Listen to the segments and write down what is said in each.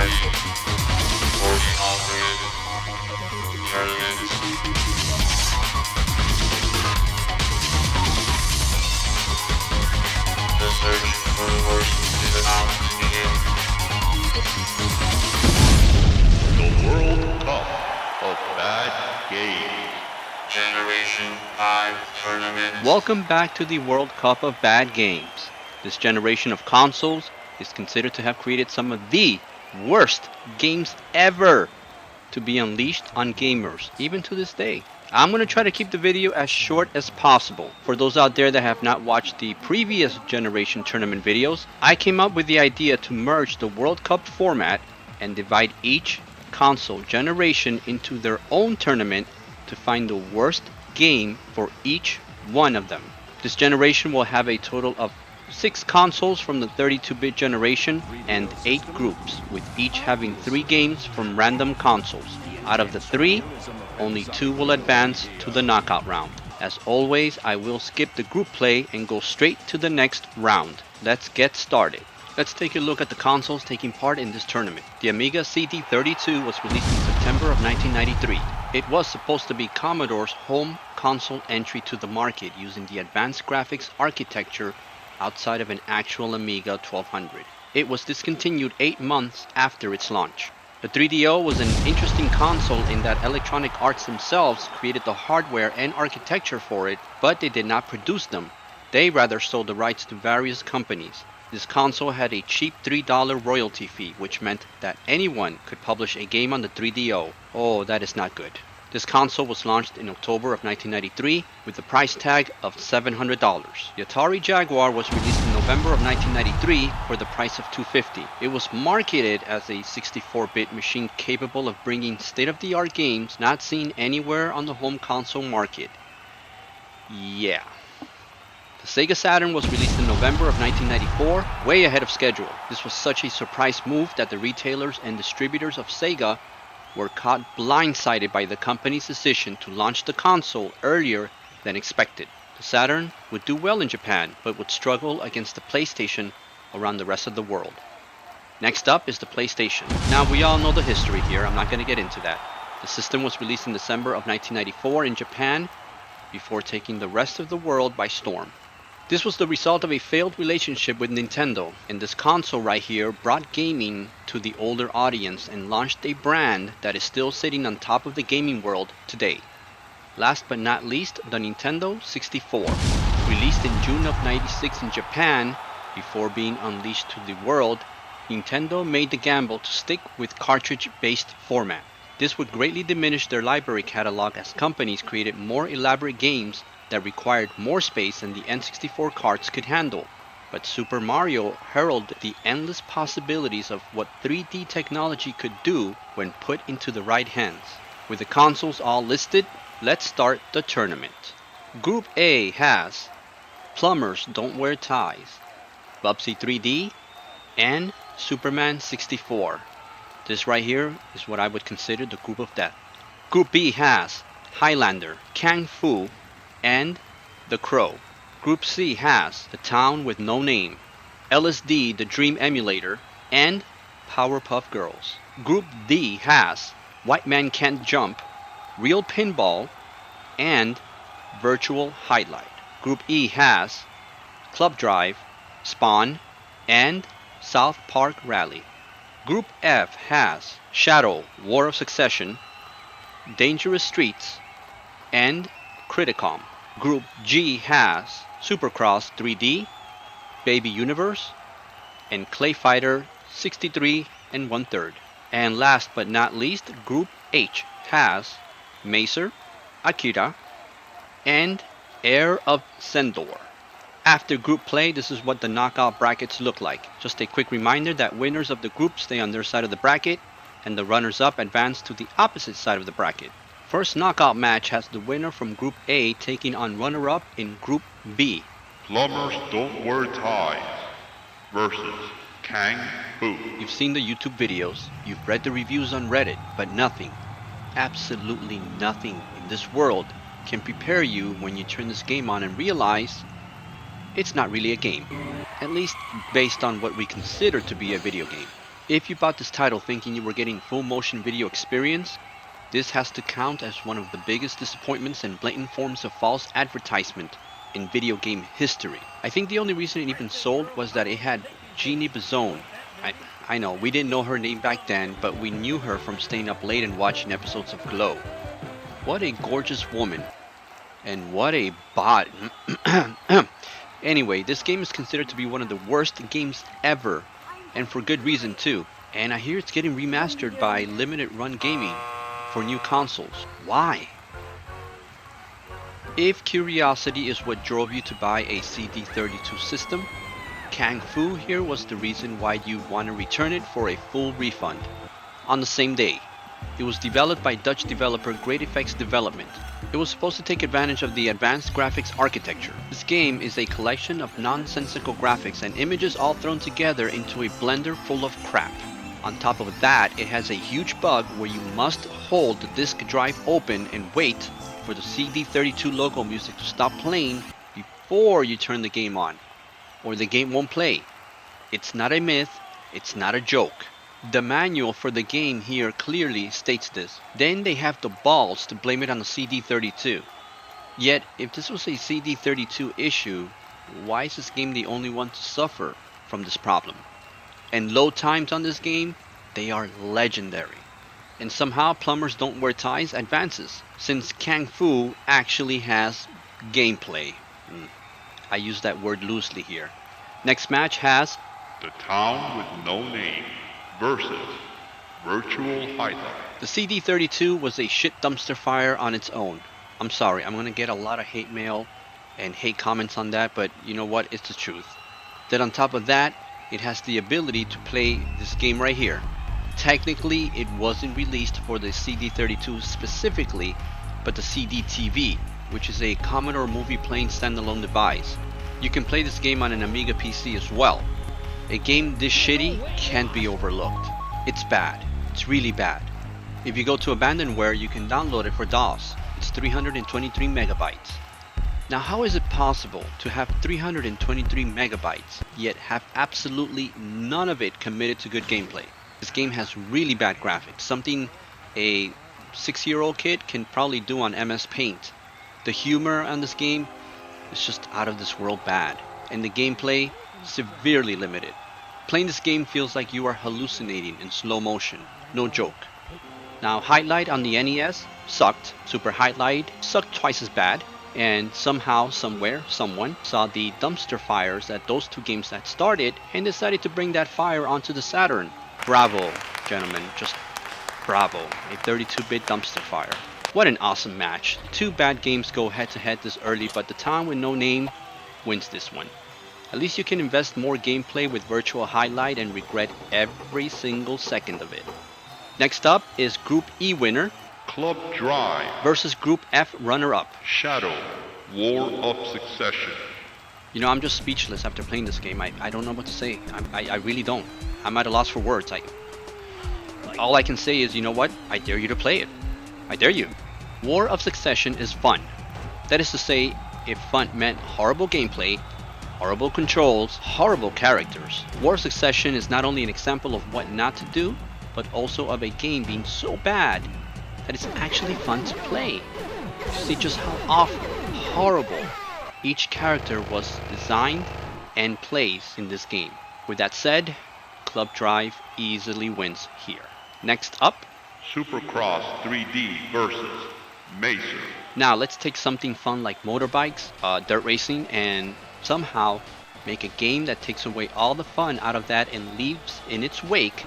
The World Cup of Bad Games. Generation 5 Tournament. Welcome back to the World Cup of Bad Games. This generation of consoles is considered to have created some of the worst games ever to be unleashed on gamers, even to this day. I'm going to try to keep the video as short as possible. For those out there that have not watched the previous generation tournament videos, I came up with the idea to merge the World Cup format and divide each console generation into their own tournament to find the worst game for each one of them. This generation will have a total of 6 consoles from the 32-bit generation and 8 groups, with each having 3 games from random consoles. Out of the 3, only 2 will advance to the knockout round. As always, I will skip the group play and go straight to the next round. Let's get started. Let's take a look at the consoles taking part in this tournament. The Amiga CD32 was released in September of 1993. It was supposed to be Commodore's home console entry to the market using the advanced graphics architecture outside of an actual Amiga 1200. It was discontinued 8 months after its launch. The 3DO was an interesting console in that Electronic Arts themselves created the hardware and architecture for it, but they did not produce them. They rather sold the rights to various companies. This console had a cheap $3 royalty fee, which meant that anyone could publish a game on the 3DO. Oh, that is not good. This console was launched in October of 1993 with a price tag of $700. The Atari Jaguar was released in November of 1993 for the price of $250. It was marketed as a 64-bit machine capable of bringing state-of-the-art games not seen anywhere on the home console market. Yeah. The Sega Saturn was released in November of 1994, way ahead of schedule. This was such a surprise move that the retailers and distributors of Sega were caught blindsided by the company's decision to launch the console earlier than expected. The Saturn would do well in Japan, but would struggle against the PlayStation around the rest of the world. Next up is the PlayStation. Now we all know the history here, I'm not going to get into that. The system was released in December of 1994 in Japan before taking the rest of the world by storm. This was the result of a failed relationship with Nintendo, and this console right here brought gaming to the older audience and launched a brand that is still sitting on top of the gaming world today. Last but not least, the Nintendo 64. Released in June of '96 in Japan, before being unleashed to the world, Nintendo made the gamble to stick with cartridge-based format. This would greatly diminish their library catalog as companies created more elaborate games that required more space than the N64 carts could handle. But Super Mario heralded the endless possibilities of what 3D technology could do when put into the right hands. With the consoles all listed, let's start the tournament. Group A has Plumbers Don't Wear Ties, Bubsy 3D, and Superman 64. This right here is what I would consider the group of death. Group B has Highlander, Kang Fu, and The Crow. Group C has The Town with No Name, LSD The Dream Emulator, and Powerpuff Girls. Group D has White Man Can't Jump, Real Pinball, and Virtual Highlight. Group E has Club Drive, Spawn, and South Park Rally. Group F has Shadow, War of Succession, Dangerous Streets, and Criticom. Group G has Supercross 3D, Baby Universe, and Clay Fighter 63 and 1/3. And last but not least, Group H has Macer, Akira, and Heir of Sendor. After group play, this is what the knockout brackets look like. Just a quick reminder that winners of the group stay on their side of the bracket, and the runners-up advance to the opposite side of the bracket. First knockout match has the winner from Group A taking on runner-up in Group B. Plumbers Don't Wear Ties versus Kang Fu. You've seen the YouTube videos, you've read the reviews on Reddit, but nothing, absolutely nothing in this world can prepare you when you turn this game on and realize it's not really a game. At least based on what we consider to be a video game. If you bought this title thinking you were getting full motion video experience, this has to count as one of the biggest disappointments and blatant forms of false advertisement in video game history. I think the only reason it even sold was that it had Jeannie Bazone. I know, we didn't know her name back then, but we knew her from staying up late and watching episodes of Glow. What a gorgeous woman. And what a bot. Anyway, this game is considered to be one of the worst games ever, and for good reason too. And I hear it's getting remastered by Limited Run Gaming for new consoles. Why? If curiosity is what drove you to buy a CD32 system, Kang Fu here was the reason why you'd want to return it for a full refund. On the same day, it was developed by Dutch developer Great Effects Development. It was supposed to take advantage of the advanced graphics architecture. This game is a collection of nonsensical graphics and images all thrown together into a blender full of crap. On top of that, it has a huge bug where you must hold the disk drive open and wait for the CD32 logo music to stop playing before you turn the game on, or the game won't play. It's not a myth, it's not a joke. The manual for the game here clearly states this. Then they have the balls to blame it on the CD32. Yet, if this was a CD32 issue, why is this game the only one to suffer from this problem? And load times on this game, they are legendary. And somehow Plumbers Don't Wear Ties advances, since Kang Fu actually has gameplay. I use that word loosely here. Next match has The Town with No Name versus Virtual Highlight. the CD32 was a shit dumpster fire on its own. I'm sorry, I'm gonna get a lot of hate mail and hate comments on that, but you know what, it's the truth. Then on top of that, it has the ability to play this game right here. Technically, it wasn't released for the CD32 specifically, but the CD-TV, which is a Commodore movie playing standalone device. You can play this game on an Amiga PC as well. A game this shitty can't be overlooked. It's bad. It's really bad. If you go to Abandonware, you can download it for DOS. It's 323 megabytes. Now, how is it possible to have 323 megabytes, yet have absolutely none of it committed to good gameplay? This game has really bad graphics, something a 6-year-old kid can probably do on MS Paint. The humor on this game is just out of this world bad, and the gameplay severely limited. Playing this game feels like you are hallucinating in slow motion, no joke. Now, Highlight on the NES sucked. Super Highlight sucked twice as bad. And somehow, somewhere, someone saw the dumpster fires that those two games had started and decided to bring that fire onto the Saturn. Bravo, gentlemen, just bravo. A 32-bit dumpster fire. What an awesome match. Two bad games go head to head this early, but the Town with No Name wins this one. At least you can invest more gameplay with Virtual Highlight and regret every single second of it. Next up is Group E winner Club Drive versus Group F runner-up. Shadow War of Succession. You know, I'm just speechless after playing this game. I don't know what to say. I really don't. I'm at a loss for words. All I can say is, you know what? I dare you to play it. I dare you. War of Succession is fun. That is to say, if fun meant horrible gameplay, horrible controls, horrible characters. War of Succession is not only an example of what not to do, but also of a game being so bad that it's actually fun to play. See just how awful, horrible each character was designed and plays in this game. With that said, Club Drive easily wins here. Next up, Supercross 3D versus Macer. now let's take something fun like motorbikes, dirt racing, and somehow make a game that takes away all the fun out of that and leaves in its wake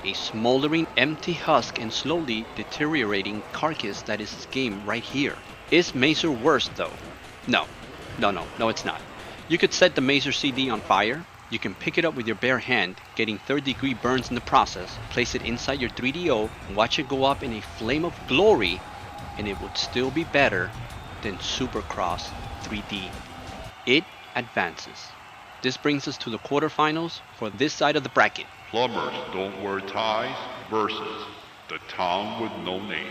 a smoldering empty husk and slowly deteriorating carcass that is this game right here. Is Macer worse though? No, it's not. You could set the Macer CD on fire, you can pick it up with your bare hand, getting third-degree burns in the process, place it inside your 3DO, watch it go up in a flame of glory, and it would still be better than Supercross 3D. It advances. This brings us to the quarterfinals for this side of the bracket. Plumbers Don't Wear Ties versus The Town with No Name.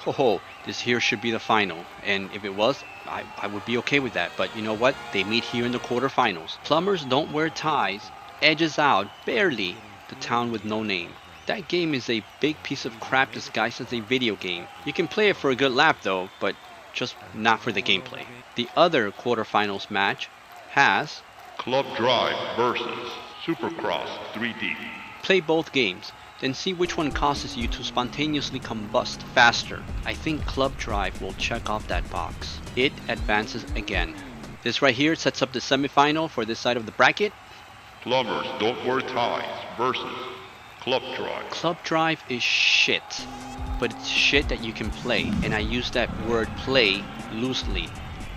Oh, this here should be the final, and if it was, I would be okay with that, but you know what? They meet here in the quarterfinals. Plumbers Don't Wear Ties edges out barely The Town with No Name. That game is a big piece of crap disguised as a video game. You can play it for a good laugh though, but just not for the gameplay. The other quarterfinals match has Club Drive versus Supercross 3D. play both games, then see which one causes you to spontaneously combust faster. I think Club Drive will check off that box. It advances again. This right here sets up the semifinal for this side of the bracket. Plumbers Don't Wear Ties versus Club Drive. Club Drive is shit, but it's shit that you can play, and I use that word play loosely.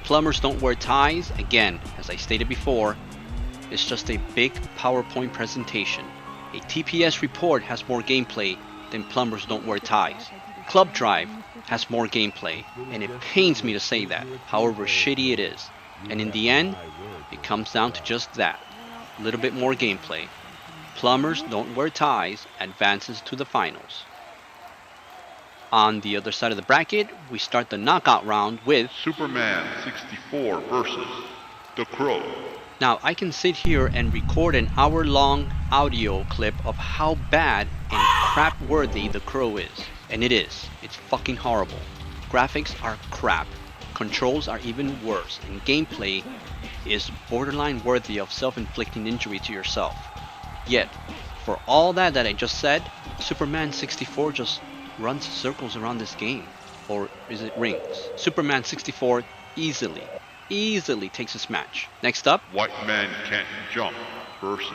Plumbers Don't Wear Ties, again, as I stated before, is just a big PowerPoint presentation. A TPS report has more gameplay than Plumbers Don't Wear Ties. Club Drive has more gameplay, and it pains me to say that, however shitty it is. And in the end, it comes down to just that. A little bit more gameplay. Plumbers Don't Wear Ties advances to the finals. On the other side of the bracket, we start the knockout round with Superman 64 versus The Crow. Now I can sit here and record an hour-long audio clip of how bad and crap-worthy The Crow is. And it is. It's fucking horrible. Graphics are crap. Controls are even worse. And gameplay is borderline worthy of self-inflicting injury to yourself. Yet, for all that I just said, Superman 64 just runs circles around this game. Or is it rings? Superman 64 easily takes this match. Next up, White Man Can't Jump versus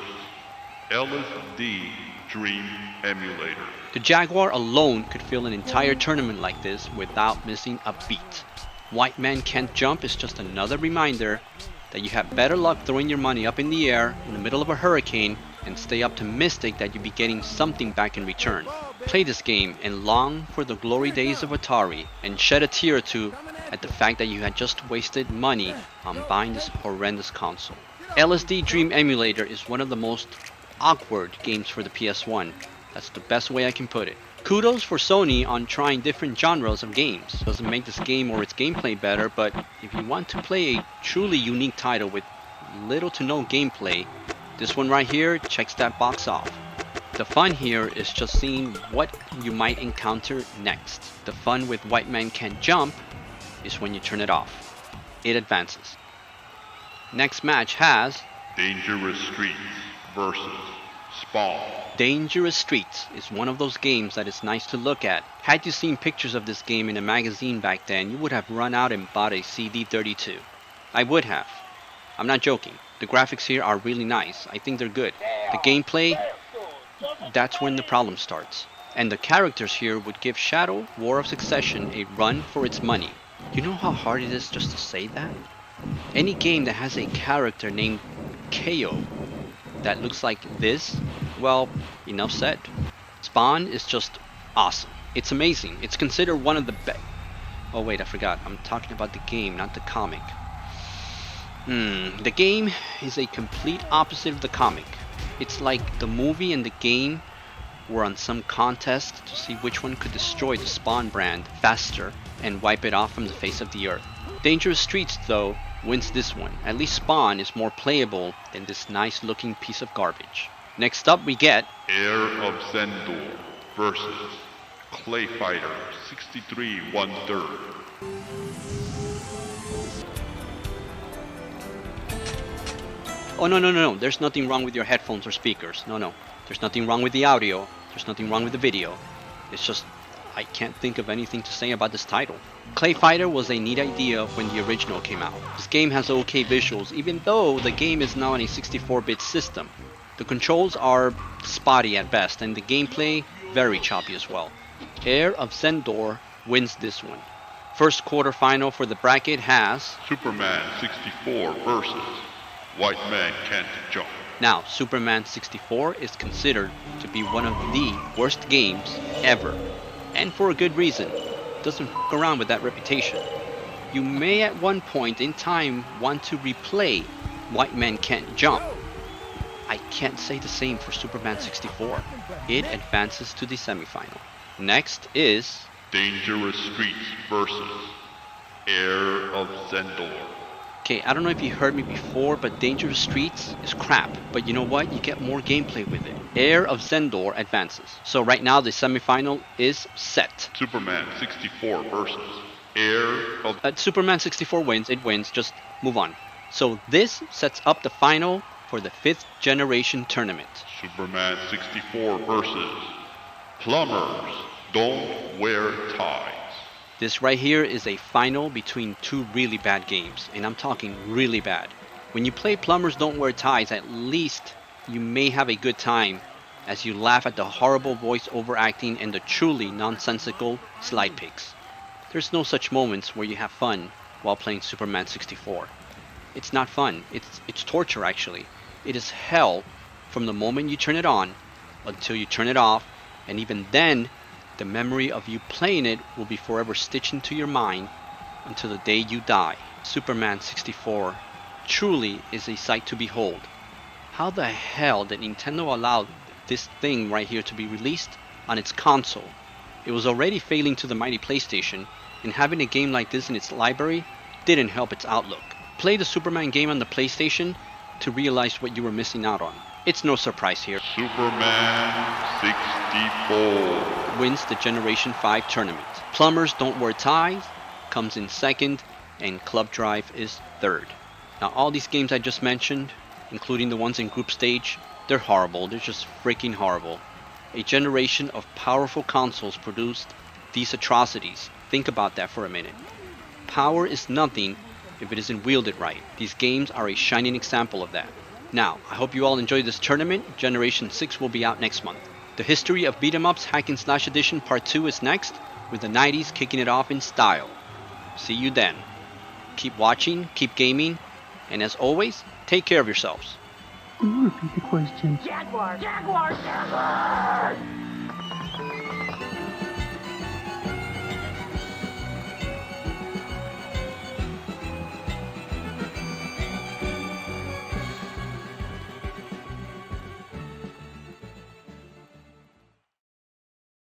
LSD Dream Emulator. the Jaguar alone could fill an entire tournament like this without missing a beat. White Man Can't Jump is just another reminder that you have better luck throwing your money up in the air in the middle of a hurricane and stay optimistic that you'll be getting something back in return. Play this game and long for the glory days of Atari and shed a tear or two at the fact that you had just wasted money on buying this horrendous console. LSD Dream Emulator is one of the most awkward games for the PS1. That's the best way I can put it. Kudos for Sony on trying different genres of games. Doesn't make this game or its gameplay better, but if you want to play a truly unique title with little to no gameplay, this one right here checks that box off. The fun here is just seeing what you might encounter next. The fun with White Man Can't Jump is when you turn it off. It advances. Next match has Dangerous Streets versus Spawn. Dangerous Streets is one of those games that is nice to look at. Had you seen pictures of this game in a magazine back then, you would have run out and bought a CD32. I would have. I'm not joking. The graphics here are really nice. I think they're good. The gameplay, that's when the problem starts. And the characters here would give Shadow War of Succession a run for its money. You know how hard it is just to say that? Any game that has a character named KO that looks like this, well, enough said. Spawn is just awesome. It's amazing. It's considered one of the best. Oh wait, I forgot. I'm talking about the game, not the comic. The game is a complete opposite of the comic. It's like the movie and the game were on some contest to see which one could destroy the Spawn brand faster and wipe it off from the face of the earth. Dangerous Streets, though, wins this one. At least Spawn is more playable than this nice looking piece of garbage. Next up we get Heir of Zendor versus Clay Fighter 63 1/3. Oh no, there's nothing wrong with your headphones or speakers. No, there's nothing wrong with the audio. There's nothing wrong with the video. It's just, I can't think of anything to say about this title. Clay Fighter was a neat idea when the original came out. This game has okay visuals, even though the game is now on a 64-bit system. The controls are spotty at best, and the gameplay very choppy as well. Heir of Zendor wins this one. First quarterfinal for the bracket has Superman 64 versus White Man Can't Jump. Now, Superman 64 is considered to be one of the worst games ever. And for a good reason. Doesn't f*** around with that reputation. You may at one point in time want to replay White Man Can't Jump. I can't say the same for Superman 64. It advances to the semifinal. Next is Dangerous Streets versus Heir of Zendor. Okay, I don't know if you heard me before, but Dangerous Streets is crap. But you know what? You get more gameplay with it. Heir of Zendor advances. So right now the semifinal is set. Superman 64 versus Heir of Superman 64 wins. It wins. Just move on. So this sets up the final for the 5th generation tournament. Superman 64 versus Plumbers Don't Wear Ties. This right here is a final between two really bad games, and I'm talking really bad. When you play Plumbers Don't Wear Ties, at least you may have a good time as you laugh at the horrible voice overacting and the truly nonsensical slide pigs. There's no such moments where you have fun while playing Superman 64. It's not fun, it's torture actually. It is hell from the moment you turn it on until you turn it off, and even then, the memory of you playing it will be forever stitched into your mind until the day you die. Superman 64 truly is a sight to behold. How the hell did Nintendo allow this thing right here to be released on its console? It was already failing to the mighty PlayStation, and having a game like this in its library didn't help its outlook. Play the Superman game on the PlayStation to realize what you were missing out on. It's no surprise here. Superman 64 wins the Generation 5 tournament. Plumbers Don't Wear Ties comes in second, and Club Drive is third. Now all these games I just mentioned, including the ones in group stage, they're horrible. They're just freaking horrible. A generation of powerful consoles produced these atrocities. Think about that for a minute. Power is nothing if it isn't wielded right. These games are a shining example of that. Now, I hope you all enjoyed this tournament. Generation 6 will be out next month. The History of Beat 'em Ups Hack and Slash Edition Part 2 is next, with the 90s kicking it off in style. See you then. Keep watching, keep gaming, and as always, take care of yourselves. Can you repeat the question? Jaguar! Jaguar! Jaguar!